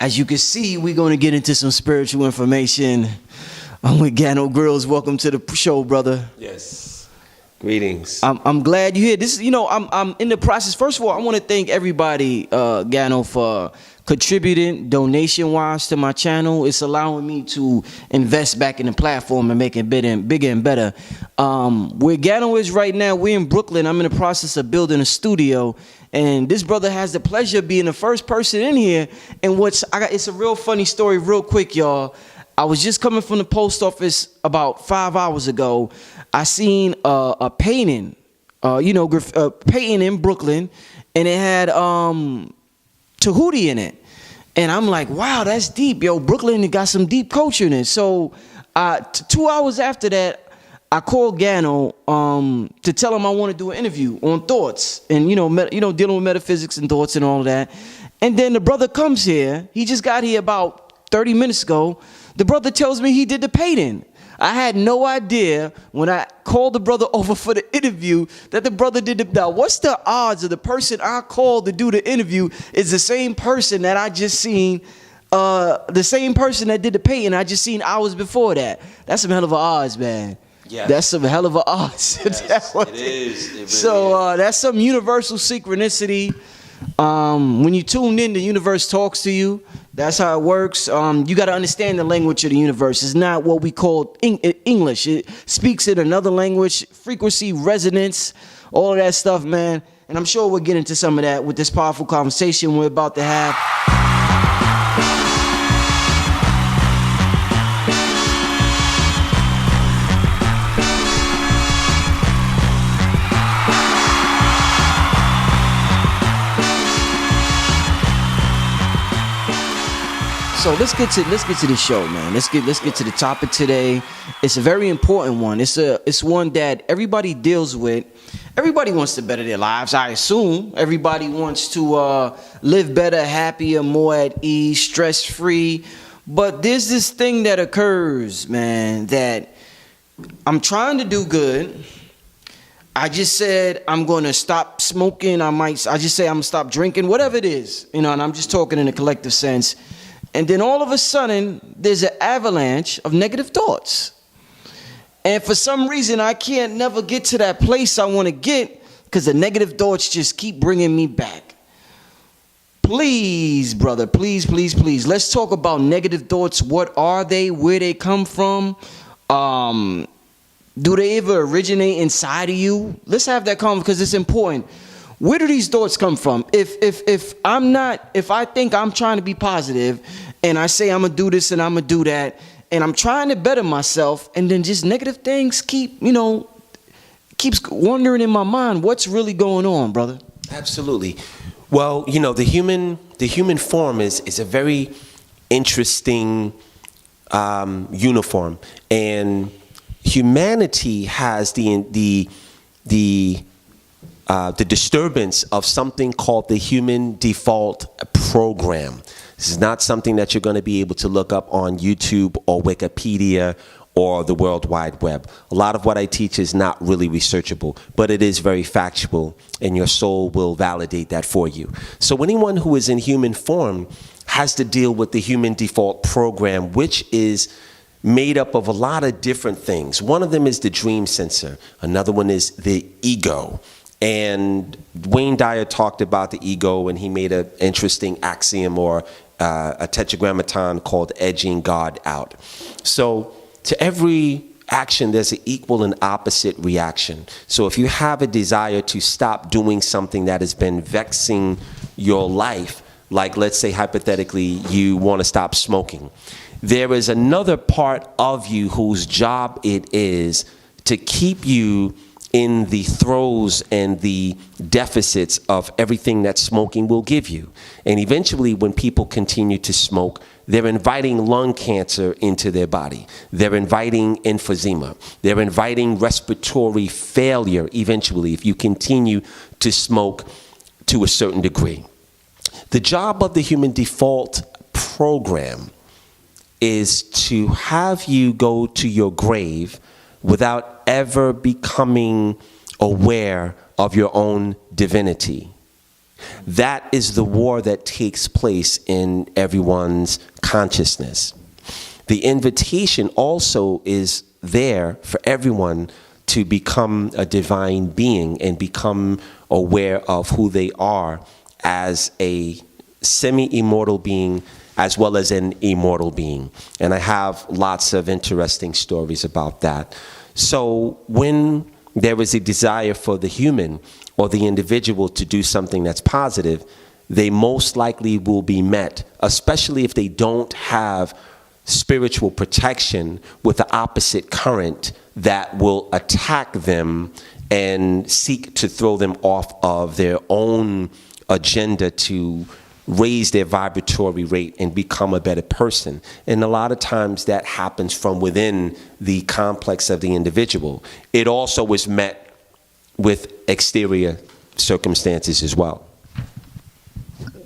As you can see, we're going to get into some spiritual information. I'm with Gano Grills. Welcome to the show, brother. Yes. Greetings. I'm glad you're here. This is, I'm in the process. First of all, I want to thank everybody, Gano, for contributing donation-wise to my channel. It's allowing me to invest back in the platform and make it bigger and better. Where Gano is right now, we're in Brooklyn. I'm in the process of building a studio, and this brother has the pleasure of being the first person in here. And it's a real funny story, real quick, y'all. I was just coming from the post office about 5 hours ago. I seen a painting, painting in Brooklyn, and it had Tahuti in it. And I'm like, wow, that's deep. Yo, Brooklyn got some deep culture in it. So 2 hours after that, I called Gano to tell him I want to do an interview on thoughts and, dealing with metaphysics and thoughts and all of that. And then the brother comes here. He just got here about 30 minutes ago. The brother tells me he did the painting. I had no idea when I called the brother over for the interview that the brother did the. Now, what's the odds of the person I called to do the interview is the same person that I just seen, the same person that did the painting I just seen hours before that? That's some hell of a odds, man. Yeah, that's some hell of a odds. Yes, it is. It really so that's some universal synchronicity. When you tune in, the universe talks to you. That's how it works. You got to understand the language of the universe. It's not what we call English. It speaks in another language, frequency, resonance, all of that stuff, man. And I'm sure we'll get into some of that with this powerful conversation we're about to have. So let's get to the show, man. Let's get to the topic today. It's a very important one. It's one that everybody deals with. Everybody wants to better their lives, I assume. Everybody wants to live better, happier, more at ease, stress-free. But there's this thing that occurs, man, that I'm trying to do good. I just said I'm going to stop smoking. I just say I'm going to stop drinking, whatever it is, and I'm just talking in a collective sense. And then all of a sudden, there's an avalanche of negative thoughts. And for some reason, I can't never get to that place I want to get because the negative thoughts just keep bringing me back. Please, brother, please, please, please. Let's talk about negative thoughts. What are they? Where they come from? Do they ever originate inside of you? Let's have that conversation because it's important. Where do these thoughts come from? If I think I'm trying to be positive and I say I'm going to do this and I'm going to do that and I'm trying to better myself and then just negative things keeps wandering in my mind, what's really going on, brother? Absolutely. Well, the human form is a very interesting uniform, and humanity has the disturbance of something called the human default program. This is not something that you're going to be able to look up on YouTube or Wikipedia or the World Wide Web. A lot of what I teach is not really researchable, but it is very factual, and your soul will validate that for you. So anyone who is in human form has to deal with the human default program, which is made up of a lot of different things. One of them is the dream sensor. Another one is the ego. And Wayne Dyer talked about the ego, and he made an interesting axiom or a tetragrammaton called edging God out. So to every action, there's an equal and opposite reaction. So if you have a desire to stop doing something that has been vexing your life, like let's say hypothetically you want to stop smoking, there is another part of you whose job it is to keep you in the throes and the deficits of everything that smoking will give you. And eventually, when people continue to smoke, they're inviting lung cancer into their body. They're inviting emphysema. They're inviting respiratory failure eventually if you continue to smoke to a certain degree. The job of the human default program is to have you go to your grave without ever becoming aware of your own divinity. That is the war that takes place in everyone's consciousness. The invitation also is there for everyone to become a divine being and become aware of who they are as a semi-immortal being as well as an immortal being. And I have lots of interesting stories about that. So when there is a desire for the human or the individual to do something that's positive, they most likely will be met, especially if they don't have spiritual protection, with the opposite current that will attack them and seek to throw them off of their own agenda to raise their vibratory rate and become a better person. And a lot of times that happens from within the complex of the individual. It also is met with exterior circumstances as well.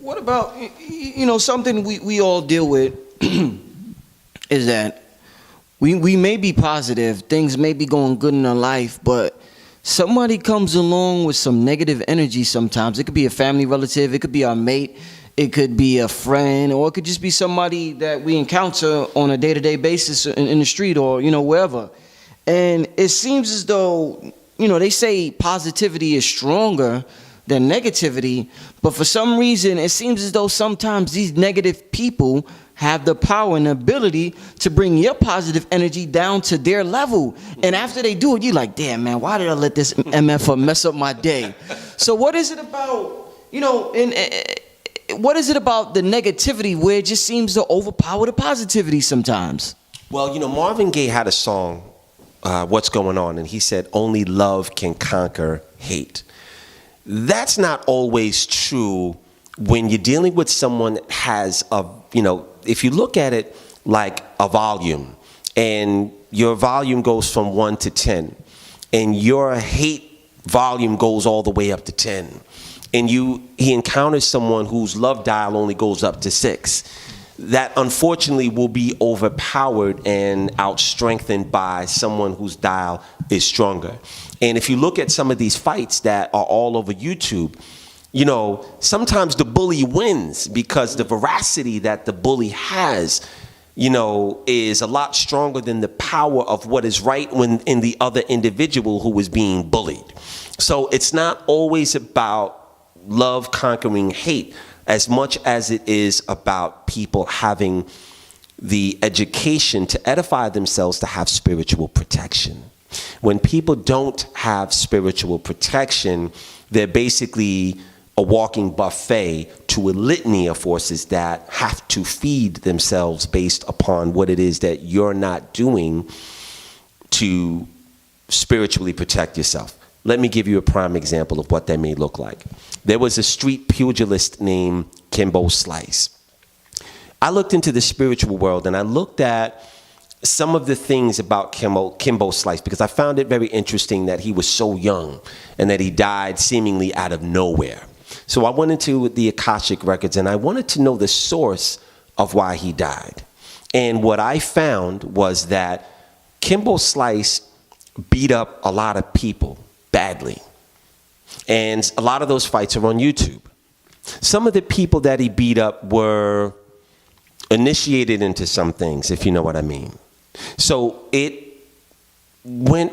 What about, something we all deal with is that we may be positive, things may be going good in our life, but somebody comes along with some negative energy sometimes. It could be a family relative, it could be our mate, it could be a friend, or it could just be somebody that we encounter on a day-to-day basis in the street or, wherever. And it seems as though, they say positivity is stronger than negativity, but for some reason, it seems as though sometimes these negative people have the power and ability to bring your positive energy down to their level. And after they do it, you're like, damn, man, why did I let this MF mess up my day? So what is it about, what is it about the negativity where it just seems to overpower the positivity sometimes? Well, Marvin Gaye had a song, What's Going On? And he said, only love can conquer hate. That's not always true when you're dealing with someone that has if you look at it like a volume, and your volume goes from 1 to 10, and your hate volume goes all the way up to 10, and he encounters someone whose love dial only goes up to 6, that unfortunately will be overpowered and outstrengthened by someone whose dial is stronger. And if you look at some of these fights that are all over YouTube, sometimes the bully wins because the veracity that the bully has, is a lot stronger than the power of what is right when in the other individual who is being bullied. So it's not always about love conquering hate as much as it is about people having the education to edify themselves to have spiritual protection. When people don't have spiritual protection, they're basically a walking buffet to a litany of forces that have to feed themselves based upon what it is that you're not doing to spiritually protect yourself. Let me give you a prime example of what that may look like. There was a street pugilist named Kimbo Slice. I looked into the spiritual world and I looked at some of the things about Kimbo Slice because I found it very interesting that he was so young and that he died seemingly out of nowhere. So I went into the Akashic records and I wanted to know the source of why he died. And what I found was that Kimbo Slice beat up a lot of people badly. And a lot of those fights are on YouTube. Some of the people that he beat up were initiated into some things, if you know what I mean. So it went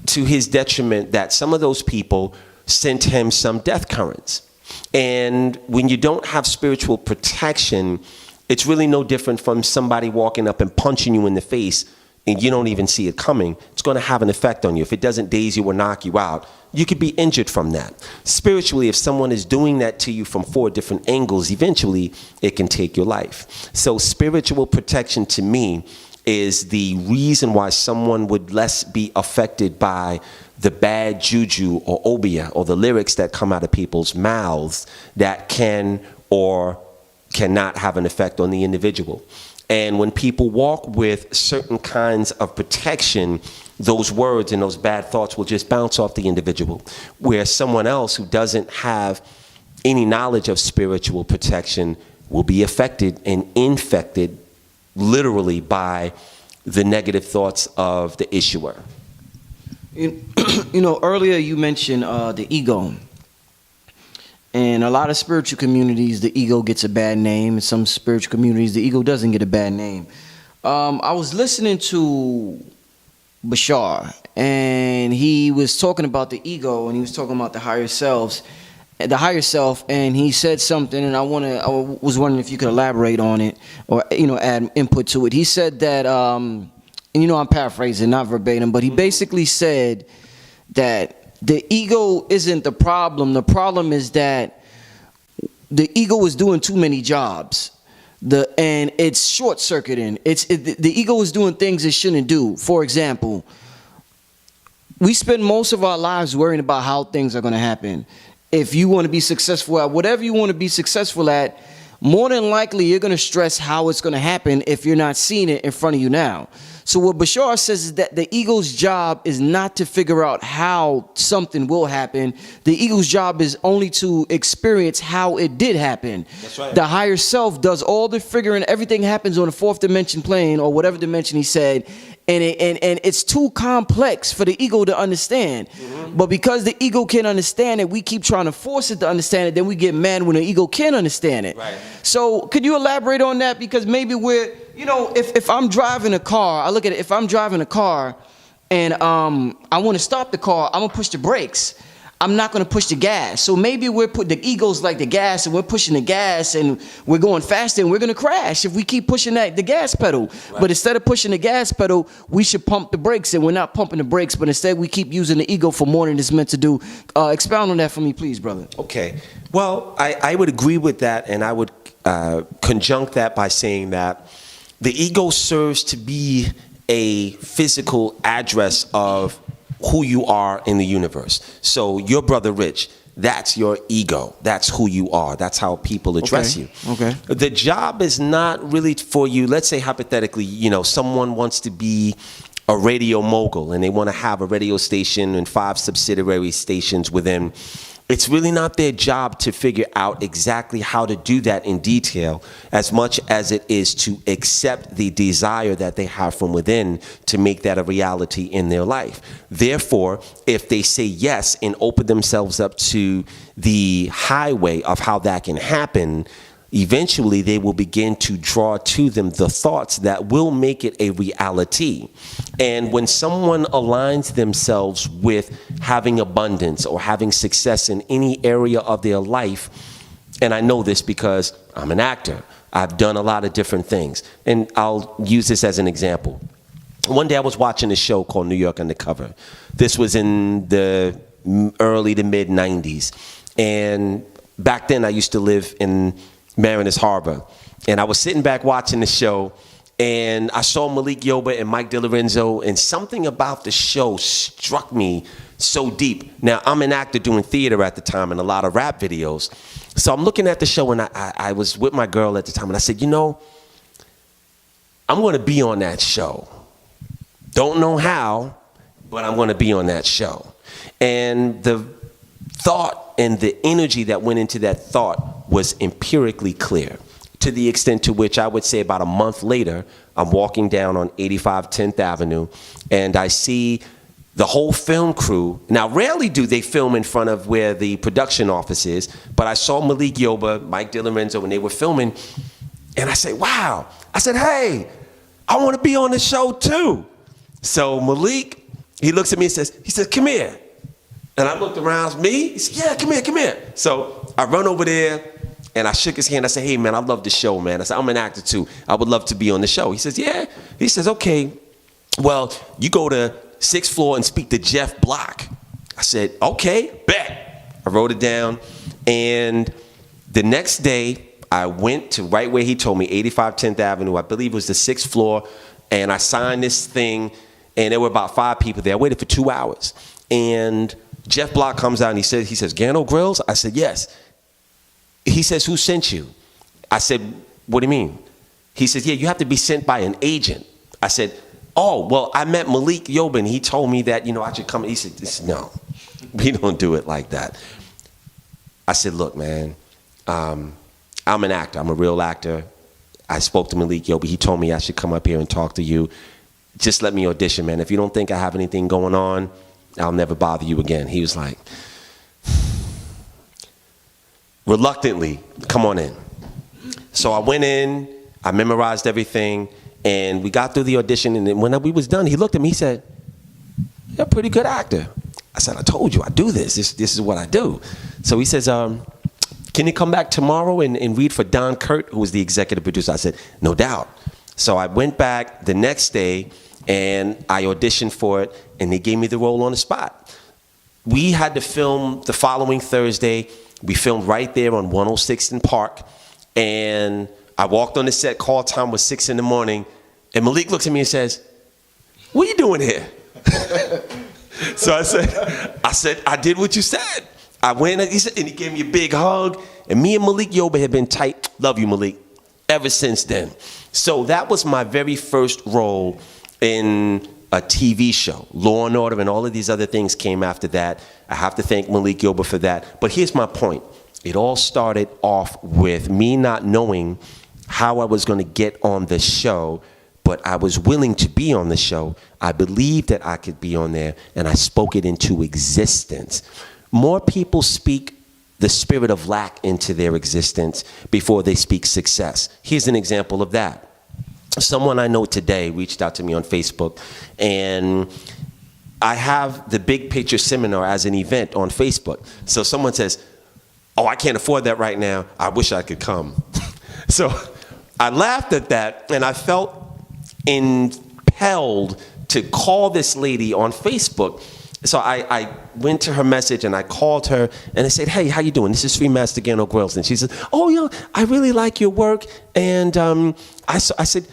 to his detriment that some of those people sent him some death currents. And when you don't have spiritual protection, it's really no different from somebody walking up and punching you in the face and you don't even see it coming. It's going to have an effect on you. If it doesn't daze you or knock you out, you could be injured from that. Spiritually, if someone is doing that to you from 4 different angles, eventually it can take your life. So spiritual protection to me is the reason why someone would less be affected by the bad juju or obia or the lyrics that come out of people's mouths that can or cannot have an effect on the individual. And when people walk with certain kinds of protection, those words and those bad thoughts will just bounce off the individual. Where someone else who doesn't have any knowledge of spiritual protection will be affected and infected literally by the negative thoughts of the issuer. Earlier you mentioned the ego. In a lot of spiritual communities, the ego gets a bad name. In some spiritual communities, the ego doesn't get a bad name. I was listening to Bashar, and he was talking about the ego, and he was talking about the higher self, and he said something, and I was wondering if you could elaborate on it, or add input to it. He said that, and I'm paraphrasing, not verbatim, but he basically said that the ego isn't the problem. The problem is that the ego is doing too many jobs. And it's short-circuiting. The ego is doing things it shouldn't do. For example, we spend most of our lives worrying about how things are going to happen. If you want to be successful at whatever you want to be successful at, more than likely you're going to stress how it's going to happen if you're not seeing it in front of you now. So what Bashar says is that the ego's job is not to figure out how something will happen. The ego's job is only to experience how it did happen. That's right. The higher self does all the figuring. Everything happens on the fourth dimension plane, or whatever dimension he said. And it's too complex for the ego to understand. Mm-hmm. But because the ego can't understand it, we keep trying to force it to understand it. Then we get mad when the ego can't understand it. Right. So could you elaborate on that? Because maybe if I'm driving a car, I look at it, if I'm driving a car and I want to stop the car, I'm going to push the brakes. I'm not going to push the gas. So maybe the ego's like the gas, and we're pushing the gas and we're going faster, and we're going to crash if we keep pushing the gas pedal. Right. But instead of pushing the gas pedal, we should pump the brakes, and we're not pumping the brakes, but instead we keep using the ego for more than it's meant to do. Expound on that for me, please, brother. Okay. Well, I would agree with that, and I would conjunct that by saying that the ego serves to be a physical address of who you are in the universe. So your brother Rich, that's your ego. That's who you are. That's how people address you. Okay. The job is not really for you. Let's say hypothetically, someone wants to be a radio mogul and they want to have a radio station and 5 subsidiary stations within. It's really not their job to figure out exactly how to do that in detail, as much as it is to accept the desire that they have from within to make that a reality in their life. Therefore, if they say yes and open themselves up to the highway of how that can happen, eventually they will begin to draw to them the thoughts that will make it a reality. And when someone aligns themselves with having abundance or having success in any area of their life, and I know this because I'm an actor, I've done a lot of different things, and I'll use this as an example. One day I was watching a show called New York Undercover. This was in the early to mid 90s. And back then I used to live in Mariners Harbor, and I was sitting back watching the show, and I saw Malik Yoba and Mike DiLorenzo, and something about the show struck me so deep. Now, I'm an actor doing theater at the time and a lot of rap videos, so I'm looking at the show, and I was with my girl at the time, and I said, I'm going to be on that show. Don't know how, but I'm going to be on that show. And the thought and the energy that went into that thought was empirically clear, to the extent to which I would say about a month later, I'm walking down on 85 10th Avenue, and I see the whole film crew. Now, rarely do they film in front of where the production office is, but I saw Malik Yoba, Mike DiLorenzo, when they were filming, and I said, wow. I said, hey, I want to be on the show too. So Malik, he looks at me and says, come here. And I looked around, me? He said, yeah, come here. So I run over there, and I shook his hand. I said, hey, man, I love the show, man. I said, I'm an actor, too. I would love to be on the show. He says, yeah. He says, okay, well, you go to 6th floor and speak to Jeff Block. I said, okay, bet. I wrote it down. And the next day, I went to right where he told me, 85 10th Avenue. I believe it was the 6th floor. And I signed this thing, and there were about 5 people there. I waited for 2 hours. And Jeff Block comes out, and he says, Gano Grills? I said, yes. He says, who sent you? I said, what do you mean? He says, yeah, you have to be sent by an agent. I said, oh, well, I met Malik Yoba, and he told me that, I should come. He said, no, we don't do it like that. I said, look, man, I'm an actor. I'm a real actor. I spoke to Malik Yoba. He told me I should come up here and talk to you. Just let me audition, man. If you don't think I have anything going on, I'll never bother you again. He was like, reluctantly, come on in. So I went in, I memorized everything, and we got through the audition, and then when we was done, he looked at me, he said, "You're a pretty good actor." I said, "I told you, I do this. This is what I do." So he says, "Can you come back tomorrow and read for Don Kurt, who was the executive producer?" I said, "No doubt." So I went back the next day, and I auditioned for it, and they gave me the role on the spot. We had to film the following Thursday. We filmed right there on 106th and Park, and I walked on the set, call time was 6 in the morning, and Malik looks at me and says, "What are you doing here?" So I said, "I did what you said." I went, and he gave me a big hug, and me and Malik Yoba had been tight, love you Malik, ever since then. So that was my very first role in a TV show. Law and Order and all of these other things came after that. I have to thank Malik Yoba for that. But here's my point. It all started off with me not knowing how I was going to get on the show, but I was willing to be on the show. I believed that I could be on there, and I spoke it into existence. More people speak the spirit of lack into their existence before they speak success. Here's an example of that. Someone I know today reached out to me on Facebook, and I have the Big Picture Seminar as an event on Facebook. So someone says, "Oh, I can't afford that right now. I wish I could come." So I laughed at that, and I felt impelled to call this lady on Facebook. So I went to her message, and I called her, and I said, "Hey, how you doing? This is Master Gano Grills." And she said, "Oh, yeah, I really like your work." And I said,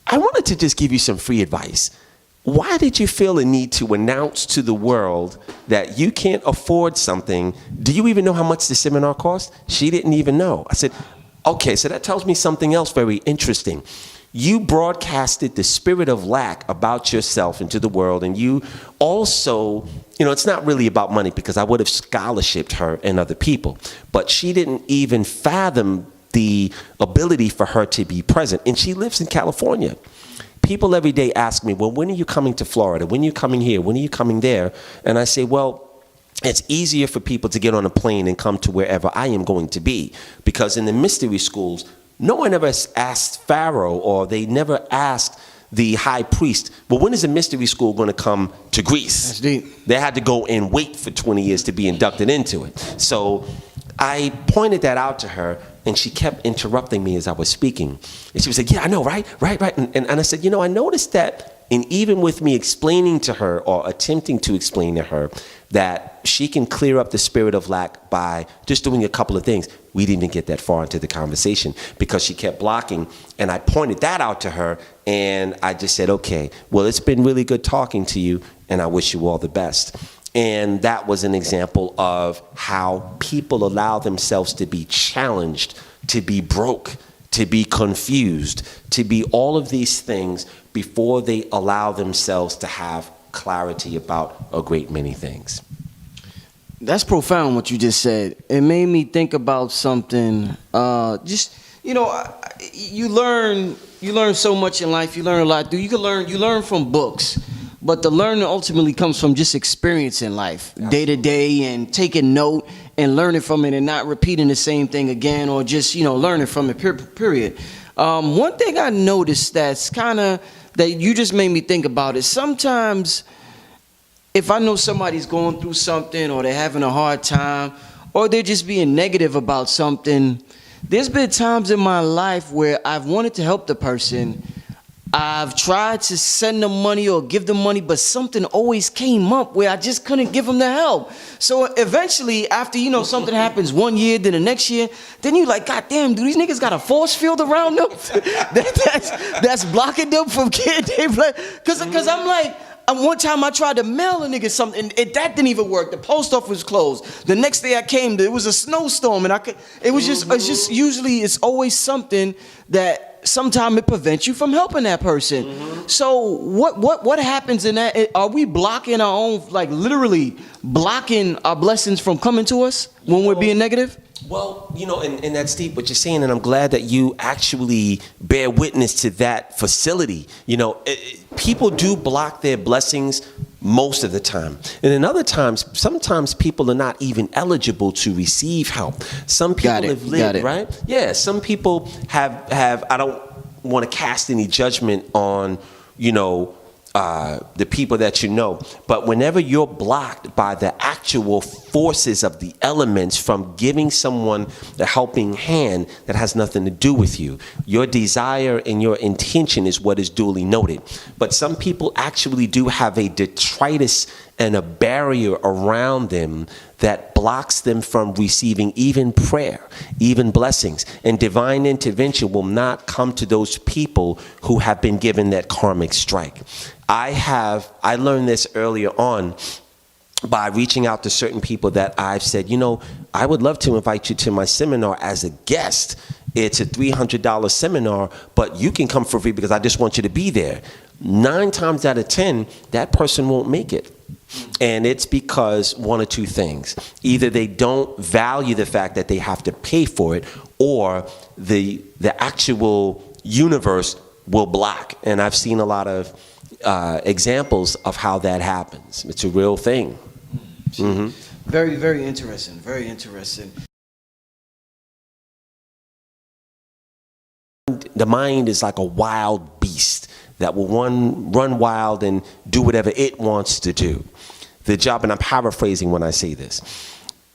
"I wanted to just give you some free advice. Why did you feel a need to announce to the world that you can't afford something? Do you even know how much the seminar cost?" She didn't even know. I said, "Okay, so that tells me something else very interesting. You broadcasted the spirit of lack about yourself into the world, and you also, it's not really about money, because I would have scholarshiped her and other people, but she didn't even fathom the ability for her to be present, and she lives in California. People every day ask me, "Well, when are you coming to Florida? When are you coming here? When are you coming there?" And I say, well, it's easier for people to get on a plane and come to wherever I am going to be, because in the mystery schools, no one ever asked Pharaoh, or they never asked the high priest, "Well, when is the mystery school going to come to Greece?" That's deep. They had to go and wait for 20 years to be inducted into it. So I pointed that out to her, and she kept interrupting me as I was speaking. And she was like, "Yeah, I know, right? And I said, I noticed that, and even with me explaining to her, or attempting to explain to her, that she can clear up the spirit of lack by just doing a couple of things." We didn't even get that far into the conversation because she kept blocking. And I pointed that out to her, and I just said, "Okay, well, it's been really good talking to you, and I wish you all the best." And that was an example of how people allow themselves to be challenged, to be broke, to be confused, to be all of these things before they allow themselves to have clarity about a great many things. That's profound what you just said. It made me think about something. You learn so much in life. You learn a lot. You learn from books, but the learning ultimately comes from just experiencing life day to day, and taking note and learning from it, and not repeating the same thing again, or just learning from it. Period. One thing I noticed that you just made me think about is sometimes, if I know somebody's going through something, or they're having a hard time, or they're just being negative about something, there's been times in my life where I've wanted to help the person. I've tried to send them money or give them money, but something always came up where I just couldn't give them the help. So eventually, after something happens one year, then the next year, then you like, "God damn, do these niggas got a force field around them that's blocking them from getting their?" Because I'm like, one time I tried to mail a nigga something, and that didn't even work. The post office was closed. The next day I came, it was a snowstorm, and it's always something that sometimes it prevents you from helping that person. So what happens in that? Are we blocking our own, like literally blocking our blessings from coming to us when we're being negative? Well, and that's deep what you're saying, and I'm glad that you actually bear witness to that facility. People do block their blessings most of the time. And then other times, sometimes people are not even eligible to receive help. Some people have lived, right? Yeah, some people have, I don't want to cast any judgment on, you know, the people that you know, but whenever you're blocked by the actual forces of the elements from giving someone the helping hand that has nothing to do with you, your desire and your intention is what is duly noted. But some people actually do have a detritus and a barrier around them that blocks them from receiving even prayer, even blessings. And divine intervention will not come to those people who have been given that karmic strike. I learned this earlier on by reaching out to certain people that I've said, you know, I would love to invite you to my seminar as a guest. It's a $300 seminar, but you can come for free because I just want you to be there. 9 times out of 10, that person won't make it. And it's because one or two things. Either they don't value the fact that they have to pay for it, or the actual universe will block. And I've seen a lot of examples of how that happens. It's a real thing. Mm-hmm. Very, very interesting. Very interesting. The mind is like a wild beast that will run wild and do whatever it wants to do. The job, and I'm paraphrasing when I say this,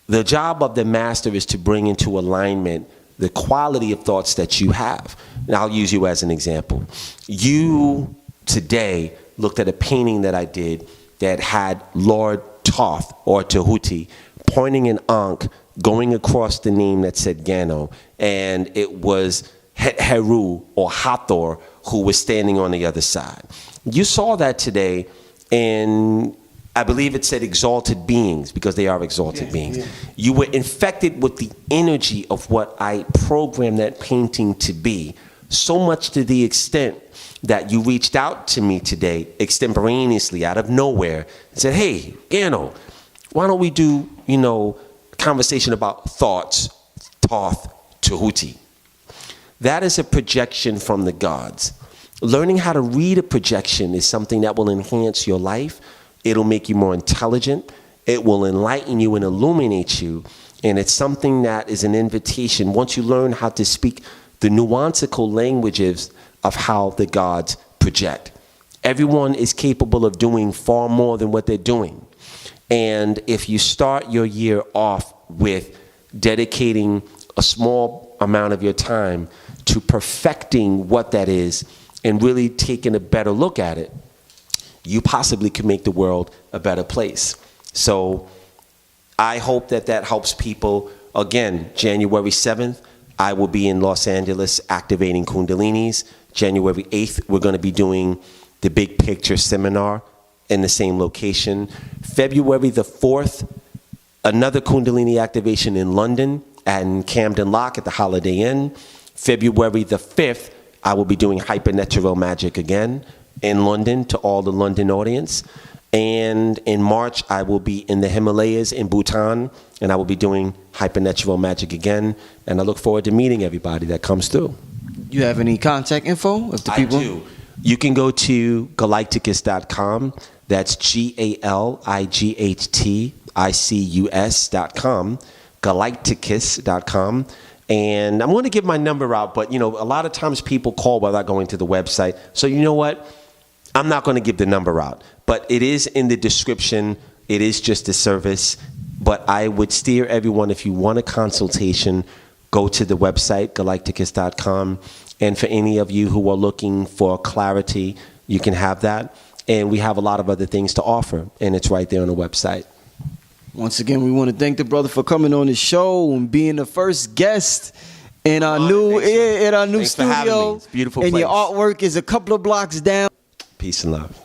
the job of the master is to bring into alignment the quality of thoughts that you have. And I'll use you as an example. You today looked at a painting that I did that had Lord Thoth or Tahuti pointing an Ankh going across the name that said Gano, and it was Heru or Hathor who was standing on the other side. You saw that today, and I believe it said exalted beings because they are exalted beings. Yeah. You were infected with the energy of what I programmed that painting to be, so much to the extent that you reached out to me today extemporaneously out of nowhere and said, hey, Gano, why don't we do, you know, a conversation about thoughts, Thoth, Tahuti. That is a projection from the gods. Learning how to read a projection is something that will enhance your life. It'll make you more intelligent. It will enlighten you and illuminate you. And it's something that is an invitation. Once you learn how to speak the nuancical languages of how the gods project, everyone is capable of doing far more than what they're doing. And if you start your year off with dedicating a small amount of your time to perfecting what that is and really taking a better look at it, you possibly could make the world a better place. So I hope that that helps people. Again, January 7th, I will be in Los Angeles activating Kundalinis. January 8th, we're going to be doing the Big Picture Seminar in the same location. February the 4th, another Kundalini activation in London and Camden Lock at the Holiday Inn. February the 5th, I will be doing Hypernatural Magic again in London to all the London audience. And in March, I will be in the Himalayas in Bhutan, and I will be doing Hypernatural Magic again. And I look forward to meeting everybody that comes through. You have any contact info of the people? I do. You can go to Galighticus.com. That's Galighticus.com. Galighticus.com. And I'm going to give my number out, but, you know, a lot of times people call without going to the website. So you know what? I'm not going to give the number out, but it is in the description. It is just a service. But I would steer everyone, if you want a consultation, go to the website, Galighticus.com. And for any of you who are looking for clarity, you can have that. And we have a lot of other things to offer, and it's right there on the website. Once again, we want to thank the brother for coming on the show and being the first guest in our new studio. It's a beautiful and place. Your artwork is a couple of blocks down. Peace and love.